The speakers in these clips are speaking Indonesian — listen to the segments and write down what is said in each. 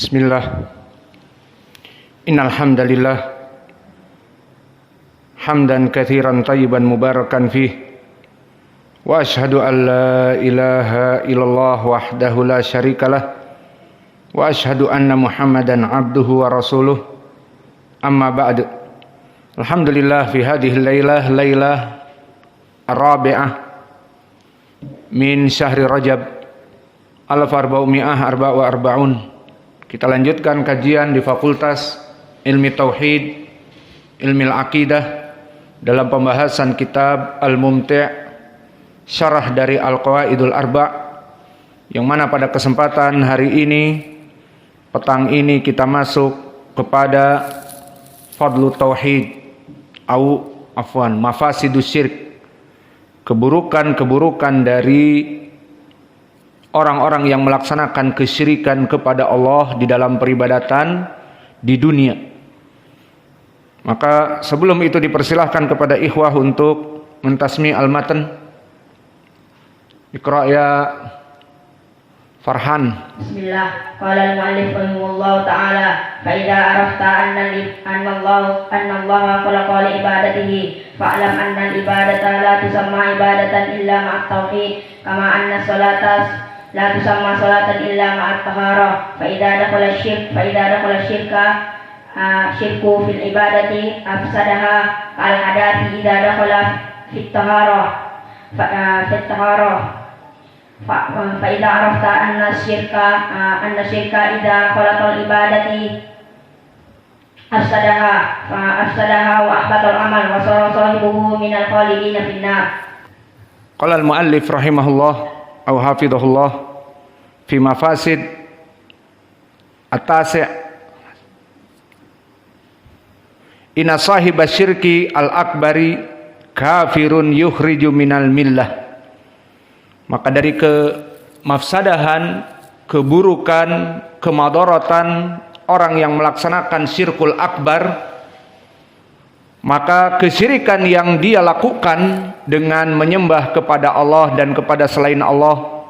Bismillah. Innal hamdalillah hamdan katsiran thayyiban mubarakan fih. Wa asyhadu an la ilaha illallah wahdahu la syarikalah. Wa asyhadu anna Muhammadan abduhu wa rasuluh. Amma ba'du. Alhamdulillah fi hadhihi lailah ar-rabi'ah min syahri Rajab 1444. Kita lanjutkan kajian di Fakultas Ilmi Tauhid, Ilmi Al-Aqidah dalam pembahasan kitab Al-Mumti' syarah dari Al-Qawaidul Arba', yang mana pada kesempatan hari ini, petang ini, kita masuk kepada Fadlu Tauhid Mafasidus Syirk, keburukan-keburukan dari orang-orang yang melaksanakan kesyirikan kepada Allah di dalam peribadatan di dunia. Maka sebelum itu dipersilahkan kepada ikhwah untuk mentasmi al-matan. Iqra ya Farhan. Bismillah. Qala al-mu'allif rahimahullahu ta'ala, fa idza arafta anna Allah khalaqa li ibadatihi fa'lam anna al-ibadata la tusamma ibadatan illa ma'at tauhid, kama anna salata la tusamma salatan illa ma'at taharah. Fa idza dakhala syirka syirku fil ibadati afsadaha al hadathi idza dakhala fit taharah fa idza arafta anna syirka idza khalaqa al ibadati afsadaha wa ahbata al amal wa sara sahibuhu min al khalidin fin nar. Qala al muallif rahimahullah au hafidhahullah fi mafasid at-tasi' inna sahibas syirki al-akbari kafirun yukhriju minal millah. Maka dari kemafsadahan, keburukan, kemadaratan orang yang melaksanakan syirkul akbar, maka kesyirikan yang dia lakukan dengan menyembah kepada Allah dan kepada selain Allah,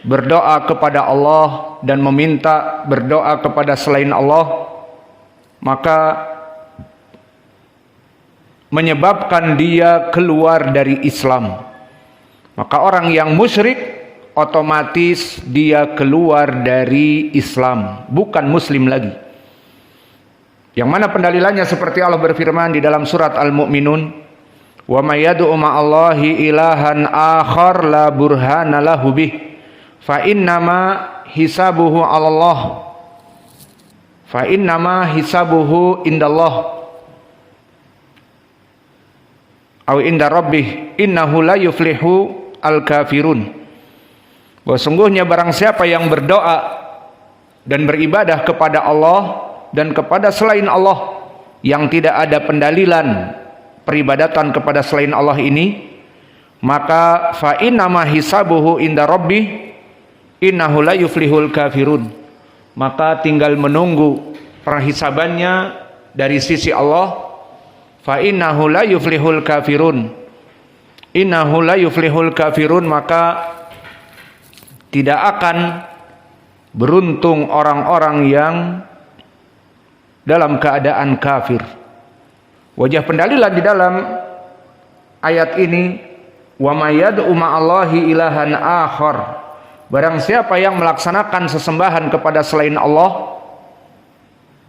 berdoa kepada Allah dan meminta berdoa kepada selain Allah, maka menyebabkan dia keluar dari Islam. Maka orang yang musyrik otomatis dia keluar dari Islam, bukan muslim lagi. Yang mana pendalilannya seperti Allah berfirman di dalam surat Al-Mu'minun, wa may yad'u ma'allahi ilahan akhar la burhana lahu bih fa innama hisabuhu 'alallah fa innama hisabuhu indallah aw inda rabbih innahu la yuflihu al-kafirun. Bahwa sungguhnya barang siapa yang berdoa dan beribadah kepada Allah dan kepada selain Allah, yang tidak ada pendalilan peribadatan kepada selain Allah ini, maka fa innama hisabuhu inda rabbih innahu la yuflihul kafirun. Maka tinggal menunggu perhisabannya dari sisi Allah. Fa innahu la yuflihul kafirun, innahu la yuflihul kafirun, maka tidak akan beruntung orang-orang yang dalam keadaan kafir. Wajah pendalilan di dalam ayat ini, wa may yad'u ma'allahi ilahan akhar, barang siapa yang melaksanakan sesembahan kepada selain Allah,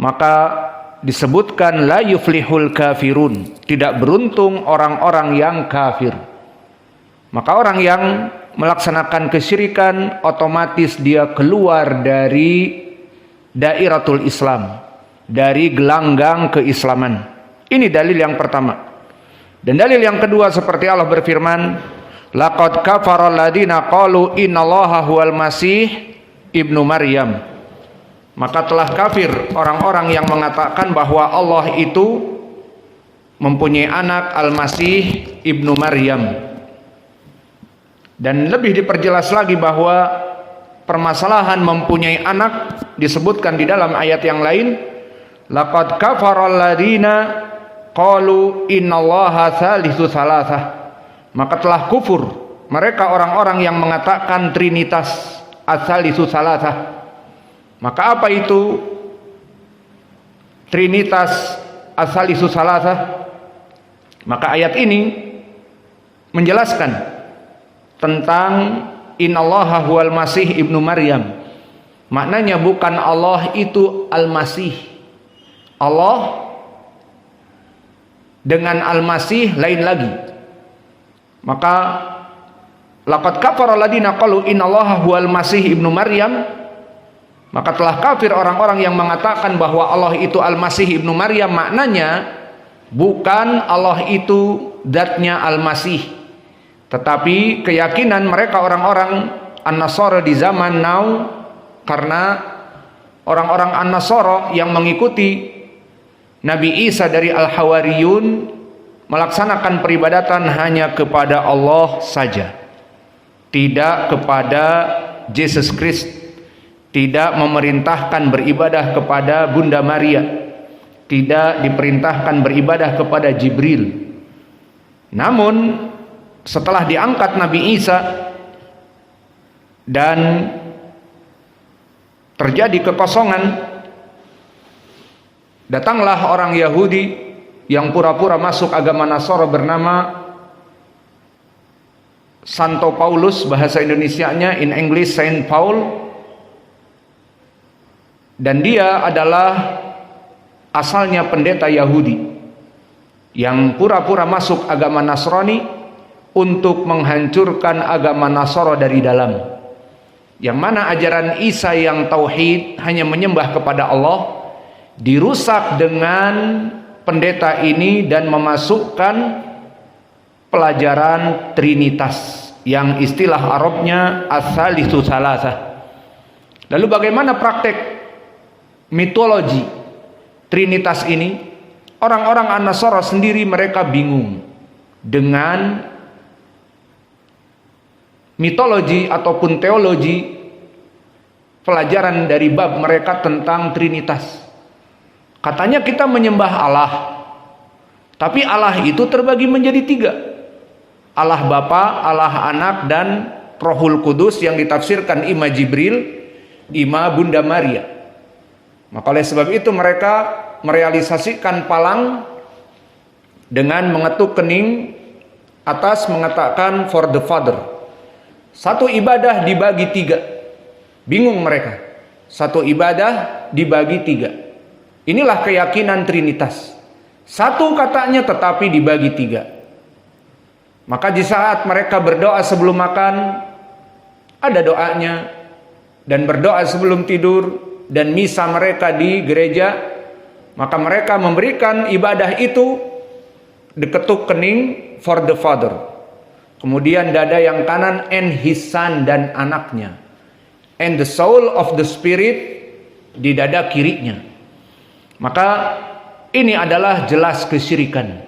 maka disebutkan la yuflihul kafirun, tidak beruntung orang-orang yang kafir. Maka orang yang melaksanakan kesyirikan otomatis dia keluar dari dairatul Islam, dari gelanggang keislaman. Ini dalil yang pertama. Dan dalil yang kedua seperti Allah berfirman, laqad kafara alladziina qalu innallaha huwal masih ibnu Maryam. Maka telah kafir orang-orang yang mengatakan bahwa Allah itu mempunyai anak, Al-Masih ibnu Maryam. Dan lebih diperjelas lagi bahwa permasalahan mempunyai anak disebutkan di dalam ayat yang lain, laqad kafara alladziina qalu innallaha tsalitsu tsalatsah. Maka telah kufur mereka orang-orang yang mengatakan trinitas, ats-tsalitsu tsalatsah. Maka apa itu Trinitas As-Salisus Salasah? Maka ayat ini menjelaskan tentang innallaha huwal masih ibnu Maryam. Maknanya bukan Allah itu Al-Masih. Allah dengan Al-Masih lain lagi. Maka laqad kafara alladziina qalu innallaha huwal masih ibnu Maryam. Maka telah kafir orang-orang yang mengatakan bahwa Allah itu Al-Masih ibnu Maryam. Maknanya bukan Allah itu zatnya Al-Masih, tetapi keyakinan mereka orang-orang An-Nasara di zaman now, karena orang-orang An-Nasara yang mengikuti Nabi Isa dari Al-Hawariyun melaksanakan peribadatan hanya kepada Allah saja, tidak kepada Yesus Kristus, tidak memerintahkan beribadah kepada Bunda Maria, tidak diperintahkan beribadah kepada Jibril. Namun setelah diangkat Nabi Isa dan terjadi kekosongan, datanglah orang Yahudi yang pura-pura masuk agama Nasara bernama Santo Paulus, bahasa Indonesianya in English Saint Paul, dan dia adalah asalnya pendeta Yahudi yang pura-pura masuk agama Nasrani untuk menghancurkan agama Nasara dari dalam, yang mana ajaran Isa yang tauhid hanya menyembah kepada Allah dirusak dengan pendeta ini dan memasukkan pelajaran Trinitas yang istilah Arabnya As-Salisus Salasah. Lalu bagaimana praktek mitologi Trinitas ini? Orang-orang An-Nasara sendiri mereka bingung dengan mitologi ataupun teologi pelajaran dari bab mereka tentang Trinitas. Katanya kita menyembah Allah, tapi Allah itu terbagi menjadi 3. Allah Bapa, Allah Anak, dan Rohul Kudus yang ditafsirkan ima Jibril, ima Bunda Maria. Maka oleh sebab itu mereka merealisasikan palang dengan mengetuk kening atas mengatakan for the Father. Satu ibadah dibagi 3. Bingung mereka. Satu ibadah dibagi 3. Inilah keyakinan Trinitas. Satu katanya tetapi dibagi 3. Maka di saat mereka berdoa sebelum makan, ada doanya, dan berdoa sebelum tidur, dan misa mereka di gereja, maka mereka memberikan ibadah itu diketuk kening for the Father, kemudian dada yang kanan and his son, dan anaknya, and the soul of the Spirit di dada kirinya. Maka ini adalah jelas kesyirikan.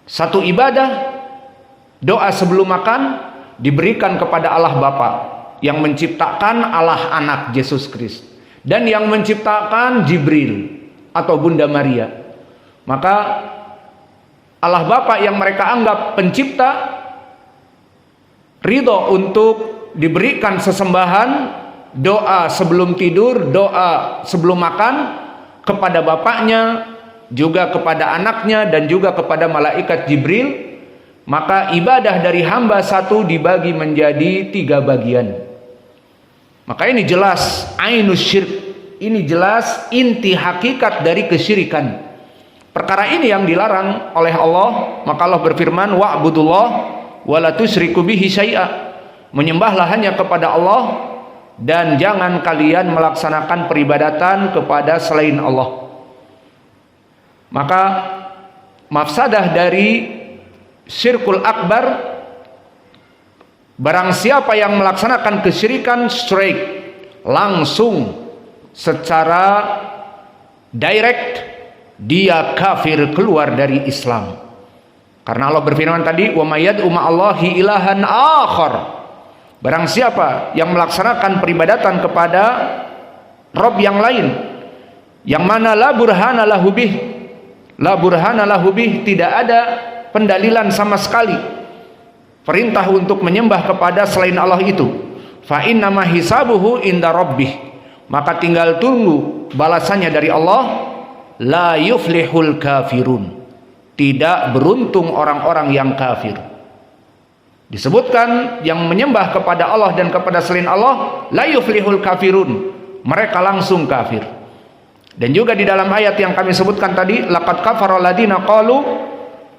Satu ibadah, doa sebelum makan diberikan kepada Allah Bapa yang menciptakan Allah Anak Yesus Kristus, dan yang menciptakan Jibril atau Bunda Maria. Maka Allah Bapa yang mereka anggap pencipta ridho untuk diberikan sesembahan, doa sebelum tidur, doa sebelum makan kepada Bapaknya, juga kepada anaknya, dan juga kepada malaikat Jibril. Maka ibadah dari hamba satu dibagi menjadi 3 bagian. Maka ini jelas ainus syirk, ini jelas inti hakikat dari kesyirikan. Perkara ini yang dilarang oleh Allah. Maka Allah berfirman, wa'budullah wa la tusyriku bihi syai'a. Menyembahlah hanya kepada Allah dan jangan kalian melaksanakan peribadatan kepada selain Allah. Maka mafsadah dari syirkul akbar, barang siapa yang melaksanakan kesyirikan straight, langsung, secara direct, dia kafir, keluar dari Islam. Karena Allah berfirman tadi, wa may yad'u ma'allahi ilahan akhar. Barang siapa yang melaksanakan peribadatan kepada Rob yang lain, yang mana la burhana lahu bih, la burhana lahu bih, tidak ada pendalilan sama sekali perintah untuk menyembah kepada selain Allah itu, fa innama hisabuhu inda rabbih, maka tinggal tunggu balasannya dari Allah. La yuflihul kafirun, tidak beruntung orang-orang yang kafir. Disebutkan yang menyembah kepada Allah dan kepada selain Allah, la yuflihul kafirun, mereka langsung kafir. Dan juga di dalam ayat yang kami sebutkan tadi, laqad kafara alladziina qalu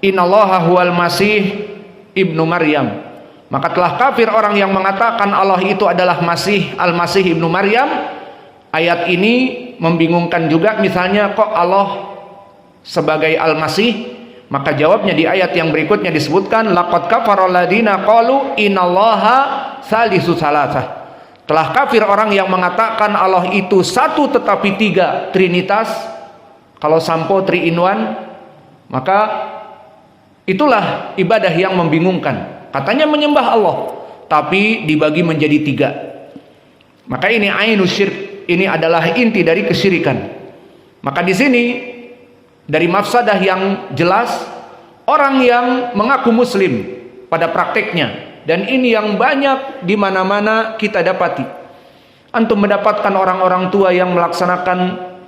innallaha huwal masih ibnu Maryam, maka telah kafir orang yang mengatakan Allah itu adalah Masih, Al-Masih ibnu Maryam. Ayat ini membingungkan juga, misalnya kok Allah sebagai Al-Masih? Maka jawabnya di ayat yang berikutnya disebutkan laqad kafara alladziina qalu innallaha tsalitsu tsalatsah. Telah kafir orang yang mengatakan Allah itu satu tetapi tiga, trinitas. Kalau sampo 3 in 1, maka itulah ibadah yang membingungkan. Katanya menyembah Allah, tapi dibagi menjadi 3. Maka ini ainus syirk. Ini adalah inti dari kesyirikan. Maka di sini dari mafsadah yang jelas, orang yang mengaku muslim pada prakteknya, dan ini yang banyak di mana-mana kita dapati. Antum mendapatkan orang-orang tua yang melaksanakan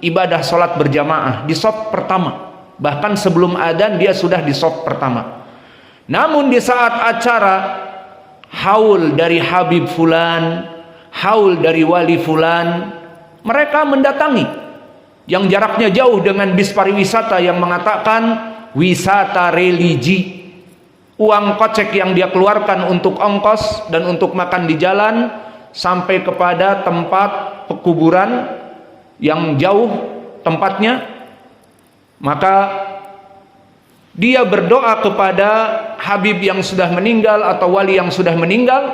ibadah sholat berjamaah di shaf pertama, bahkan sebelum adzan dia sudah di shaf pertama. Namun di saat acara haul dari Habib Fulan, haul dari Wali Fulan, mereka mendatangi yang jaraknya jauh dengan bis pariwisata yang mengatakan wisata religi. Uang kocek yang dia keluarkan untuk ongkos dan untuk makan di jalan sampai kepada tempat pekuburan yang jauh tempatnya, maka dia berdoa kepada Habib yang sudah meninggal atau wali yang sudah meninggal,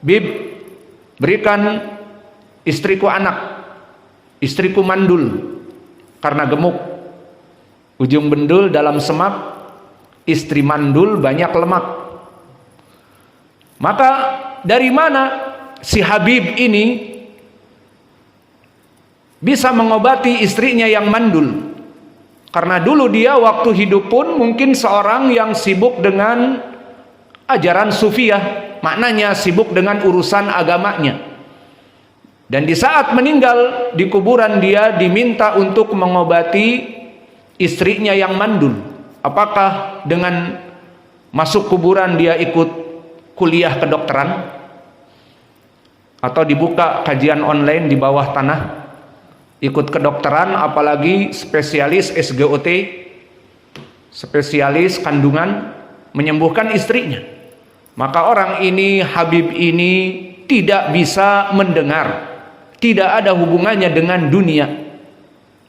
Bib, berikan istriku anak, istriku mandul karena gemuk, ujung bendul dalam semak, istri mandul banyak lemak. Maka dari mana si Habib ini bisa mengobati istrinya yang mandul? Karena dulu dia waktu hidup pun mungkin seorang yang sibuk dengan ajaran sufiyah, maknanya sibuk dengan urusan agamanya. Dan di saat meninggal di kuburan dia diminta untuk mengobati istrinya yang mandul. Apakah dengan masuk kuburan dia ikut kuliah kedokteran? Atau dibuka kajian online di bawah tanah? Ikut kedokteran, apalagi spesialis SGOT, spesialis kandungan, menyembuhkan istrinya. Maka orang ini, Habib ini tidak bisa mendengar, tidak ada hubungannya dengan dunia.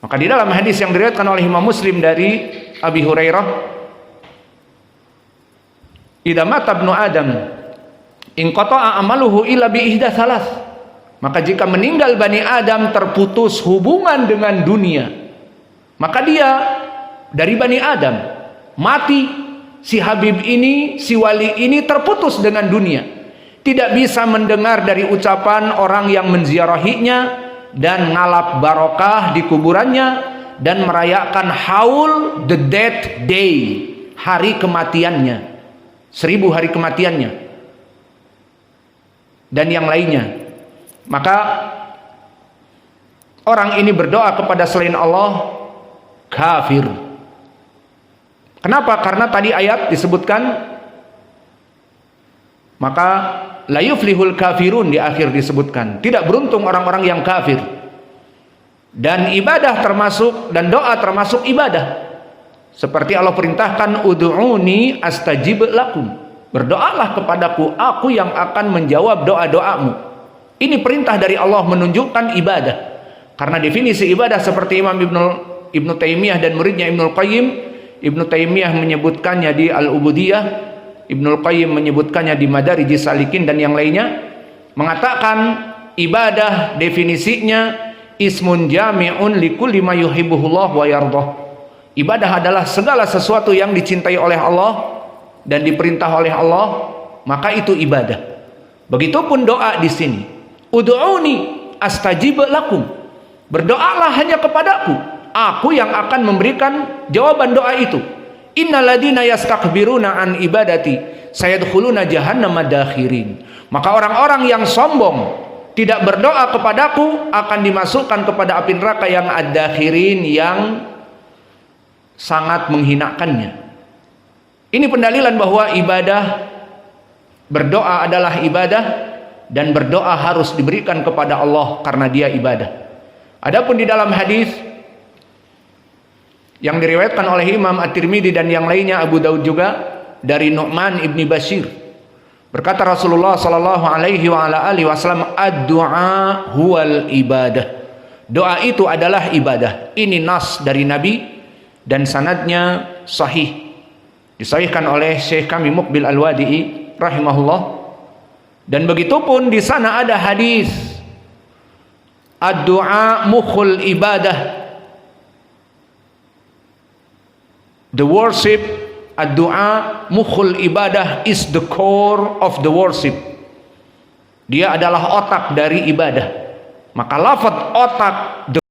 Maka di dalam hadis yang diriwayatkan oleh Imam Muslim dari Abi Hurairah, idza mata ibnu Adam inqata'a amaluhu illa bi ihda tsalas. Maka jika meninggal Bani Adam terputus hubungan dengan dunia, maka dia dari Bani Adam mati. Si Habib ini, si wali ini terputus dengan dunia, tidak bisa mendengar dari ucapan orang yang menziarahinya dan ngalap barokah di kuburannya dan merayakan haul the death day, hari kematiannya, 1000 hari kematiannya dan yang lainnya. Maka orang ini berdoa kepada selain Allah, kafir. Kenapa? Karena tadi ayat disebutkan, maka la yuflihul kafirun, di akhir disebutkan tidak beruntung orang-orang yang kafir. Dan ibadah termasuk, dan doa termasuk ibadah. Seperti Allah perintahkan, ud'uni astajib lakum, berdoalah kepadaku, aku yang akan menjawab doa-doamu. Ini perintah dari Allah menunjukkan ibadah. Karena definisi ibadah seperti Imam Ibnu Taimiyah dan muridnya Ibnu Qayyim, Ibnu Taimiyah menyebutkannya di Al-Ubudiyah, Ibnu Qayyim menyebutkannya di Madarijis Salikin dan yang lainnya, mengatakan ibadah definisinya ismun jami'un likulli ma yuhibbuhullah wa yardah. Ibadah adalah segala sesuatu yang dicintai oleh Allah dan diperintah oleh Allah, maka itu ibadah. Begitupun doa di sini. Ud'uni astajib lakum. Berdoalah hanya kepadaku, aku yang akan memberikan jawaban doa itu. Innalladzina yastakbiruna an ibadati sayadkhuluna jahannama dakhirin. Maka orang-orang yang sombong tidak berdoa kepadaku akan dimasukkan kepada api neraka yang ad-dakhirin, yang sangat menghinakannya. Ini pendalilan bahwa ibadah, berdoa adalah ibadah, dan berdoa harus diberikan kepada Allah karena dia ibadah. Adapun di dalam hadis yang diriwayatkan oleh Imam At-Tirmidzi dan yang lainnya, Abu Daud juga, dari Nu'man ibni Bashir, berkata Rasulullah sallallahu alaihi wa ala alihi wasallam, ad-du'a huwal ibadah. Doa itu adalah ibadah. Ini nas dari Nabi dan sanadnya sahih. Disahihkan oleh Syekh kami Muqbil Al-Wadi'i rahimahullah. Dan begitu pun di sana ada hadis ad-du'a mukhul ibadah. The worship, ad-du'a mukhul ibadah, is the core of the worship. Dia adalah otak dari ibadah. Maka lafaz otak,